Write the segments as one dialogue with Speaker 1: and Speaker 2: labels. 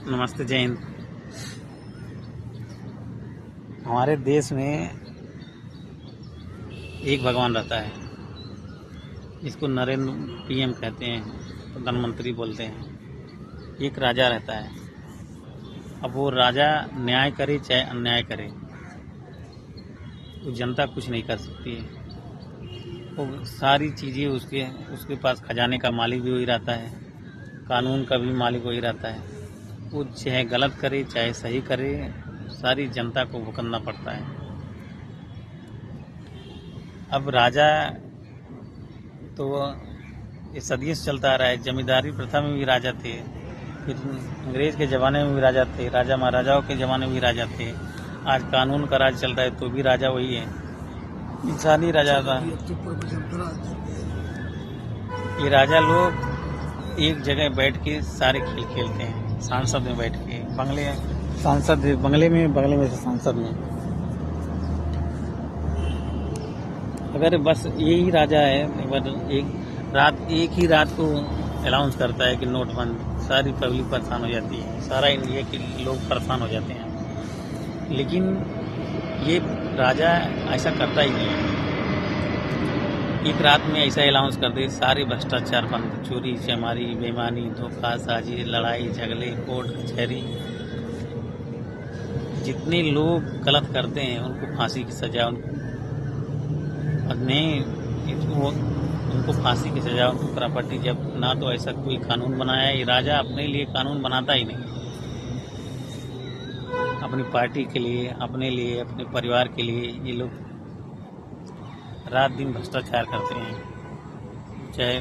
Speaker 1: नमस्ते, जय हिंद। हमारे देश में एक भगवान रहता है, जिसको नरेंद्र पीएम कहते हैं, प्रधानमंत्री बोलते हैं। एक राजा रहता है। अब वो राजा न्याय करे चाहे अन्याय करे, तो जनता कुछ नहीं कर सकती है। वो सारी चीज़ें उसके पास खजाने का मालिक भी वही रहता है, कानून का भी मालिक वही रहता है। वो चाहे गलत करे चाहे सही करे, सारी जनता को भुगतना पड़ता है। अब राजा तो ये सदियों से चलता आ रहा है। जमींदारी प्रथा में भी राजा थे, फिर अंग्रेज के ज़माने में भी राजा थे, राजा महाराजाओं के ज़माने में भी राजा थे। आज कानून का राज चल रहा है तो भी राजा वही है, इंसानी राजा था। ये राजा लोग एक जगह बैठ के सारे खेल खेलते हैं, सांसद में बैठ के, बंगले में से सांसद में। अगर बस यही राजा है, एक ही रात को अनाउंस करता है कि नोट बंद, सारी पब्लिक परेशान हो जाती है, सारा इंडिया के लोग परेशान हो जाते हैं। लेकिन ये राजा ऐसा करता ही नहीं है। एक रात में ऐसा अनाउंस कर दे सारे भ्रष्टाचार बंद, चोरी चमारी बेईमानी धोखा साजिश लड़ाई झगड़े कोर्ट कचहरी, जितने लोग गलत करते हैं उनको फांसी की सजा, उनको फांसी की सजा, उनको प्रॉपर्टी जब ना। तो ऐसा कोई कानून बनाया है ये राजा? अपने लिए कानून बनाता ही नहीं, अपनी पार्टी के लिए, अपने लिए, अपने परिवार के लिए ये लोग रात दिन भ्रष्टाचार करते हैं। चाहे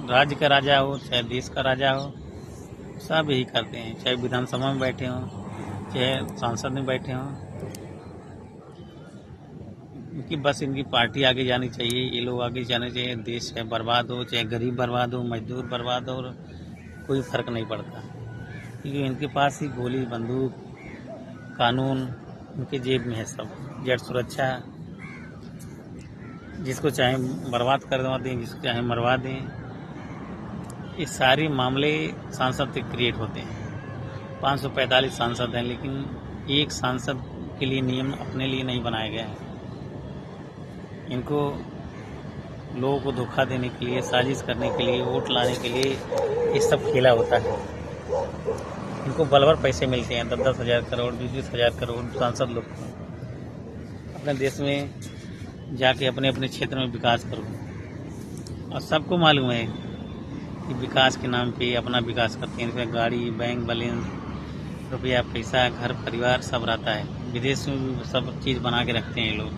Speaker 1: राज्य का राजा हो चाहे देश का राजा हो, सब यही करते हैं। चाहे विधानसभा में बैठे हों चाहे सांसद में बैठे हों, कि बस इनकी पार्टी आगे जानी चाहिए, ये लोग आगे जाने चाहिए। देश चाहे बर्बाद हो, चाहे गरीब बर्बाद हो, मजदूर बर्बाद हो, और कोई फर्क नहीं पड़ता, क्योंकि इनके पास ही गोली बंदूक कानून उनके जेब में है सब। जड़ सुरक्षा, जिसको चाहे बर्बाद कर दें, जिसको चाहे मरवा दें। ये सारे मामले सांसद से क्रिएट होते हैं। 545 सांसद हैं, लेकिन एक सांसद के लिए नियम अपने लिए नहीं बनाया गया है। इनको लोगों को धोखा देने के लिए, साजिश करने के लिए, वोट लाने के लिए ये सब खेला होता है। इनको बलवर पैसे मिलते हैं, 10-10 हज़ार करोड़, 20-20 हज़ार करोड़ सांसद लोग अपने देश में जाके अपने अपने क्षेत्र में विकास करो। और सबको मालूम है कि विकास के नाम पे अपना विकास करते हैं। इसमें गाड़ी, बैंक बैलेंस, रुपया पैसा, घर परिवार सब रहता है। विदेश में भी सब चीज़ बना के रखते हैं ये लोग,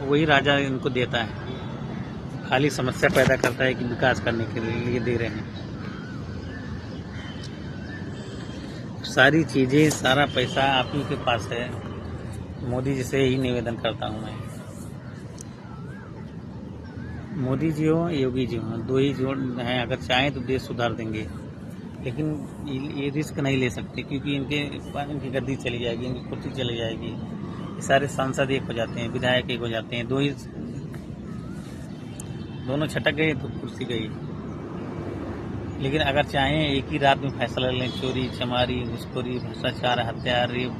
Speaker 1: वही राजा इनको देता है। खाली समस्या पैदा करता है कि विकास करने के लिए दे रहे हैं। सारी चीज़ें, सारा पैसा आप ही के पास है। मोदी जी से ही निवेदन करता हूँ मैं, मोदी जी हो योगी जी हो, दो ही जोड़ हैं। अगर चाहें तो देश सुधार देंगे, लेकिन ये रिस्क नहीं ले सकते, क्योंकि इनकी गद्दी चली जाएगी, इनकी कुर्सी चली जाएगी। सारे सांसद एक हो जाते हैं, विधायक एक हो जाते हैं, दोनों छटक गए तो कुर्सी गई। लेकिन अगर चाहें एक ही रात में फैसला लें, चोरी चमारी घुसखोरी भ्रष्टाचार हत्या रेप,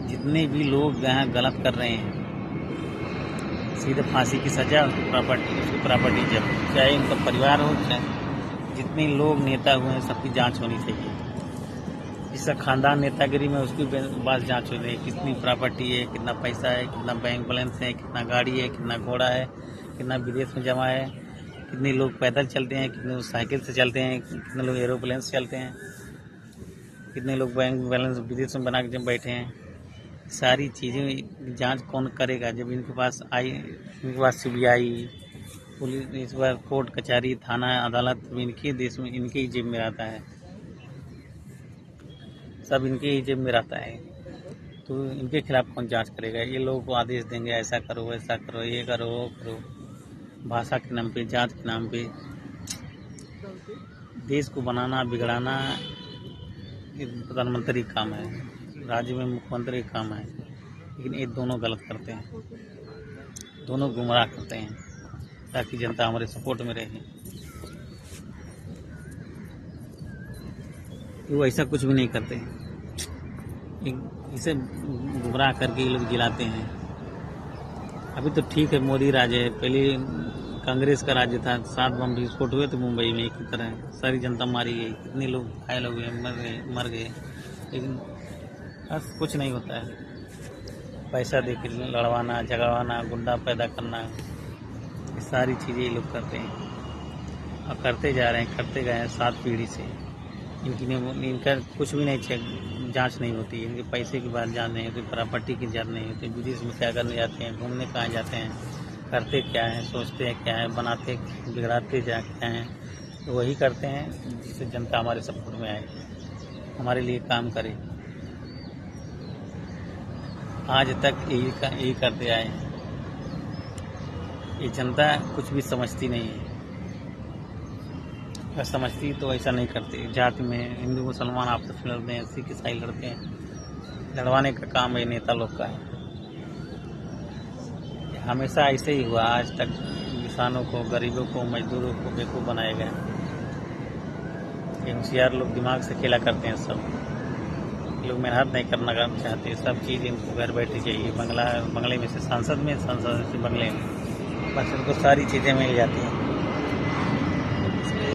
Speaker 1: जितने भी लोग यहाँ गलत कर रहे हैं, सीधे फांसी की सजा, उसकी प्रॉपर्टी जब्त। चाहे उनका परिवार हो, चाहे जितने लोग नेता हुए हैं, सबकी जांच होनी चाहिए। जिसका खानदान नेतागिरी में, उसकी बात जांच हो रही है, कितनी प्रॉपर्टी है, कितना पैसा है, कितना बैंक बैलेंस है, कितना गाड़ी है, कितना घोड़ा है, कितना विदेश में जमा है, कितने लोग पैदल चलते हैं, कितने लोग साइकिल से चलते हैं, कितने लोग एरोप्लेन से चलते हैं, कितने लोग बैंक बैलेंस विदेश में बना के जब बैठे हैं। सारी चीज़ें जांच कौन करेगा? जब इनके पास CBI पुलिस, इस बार कोर्ट कचहरी थाना अदालत इनके देश में, इनके ही जेब में रहता है, सब इनके ही जेब में रहता है। तो इनके खिलाफ कौन जांच करेगा? ये लोगों को आदेश देंगे, ऐसा करो वैसा करो, ये करो वो करो, भाषा के नाम पे, जांच के नाम पे। देश को बनाना बिगड़ाना प्रधानमंत्री का काम है, राज्य में मुख्यमंत्री का काम है। लेकिन ये दोनों गलत करते हैं, दोनों गुमराह करते हैं, ताकि जनता हमारे सपोर्ट में रहे। कि वो ऐसा कुछ भी नहीं करते। इसे गुमराह करके ये लोग जिलाते हैं। अभी तो ठीक है, मोदी राज है, पहले कांग्रेस का राज्य था। 7 बम विस्फोट हुए थे मुंबई में एक ही तरह, सारी जनता मारी गई, कितने लोग घायल हो गए, मर गए, लेकिन बस कुछ नहीं होता है। पैसा दे के लड़वाना, झगड़वाना, गुंडा पैदा करना, ये सारी चीज़ें ये लोग करते हैं और करते जा रहे हैं, करते गए हैं 7 पीढ़ी से। इनका कुछ भी नहीं जांच नहीं होती, इनके पैसे की बात जान नहीं होती, प्रॉपर्टी की जांच नहीं होती, विदेश में क्या करने जाते हैं, घूमने कहाँ जाते हैं, करते क्या हैं, सोचते हैं क्या है, बनाते बिगड़ाते क्या हैं, तो वही करते हैं जिससे जनता हमारे सपोर्ट में आए, हमारे लिए काम करे। आज तक यही करते आए हैं। ये जनता कुछ भी समझती नहीं है, अगर समझती तो ऐसा नहीं करते। जाति में हिंदू मुसलमान आपस में लड़ते हैं, सिख ईसाई लड़ते हैं, लड़वाने का काम ये नेता लोग का है। हमेशा ऐसे ही हुआ, आज तक किसानों को, गरीबों को, मजदूरों को बेवकूफ़ बनाया गया। होशियार लोग दिमाग से खेला करते हैं, सब लोग मेहनत नहीं करना चाहते, सब चीज़ इनको घर बैठे चाहिए। बंगले में से संसद से बंगले में, बस इनको सारी चीज़ें मिल जाती हैं।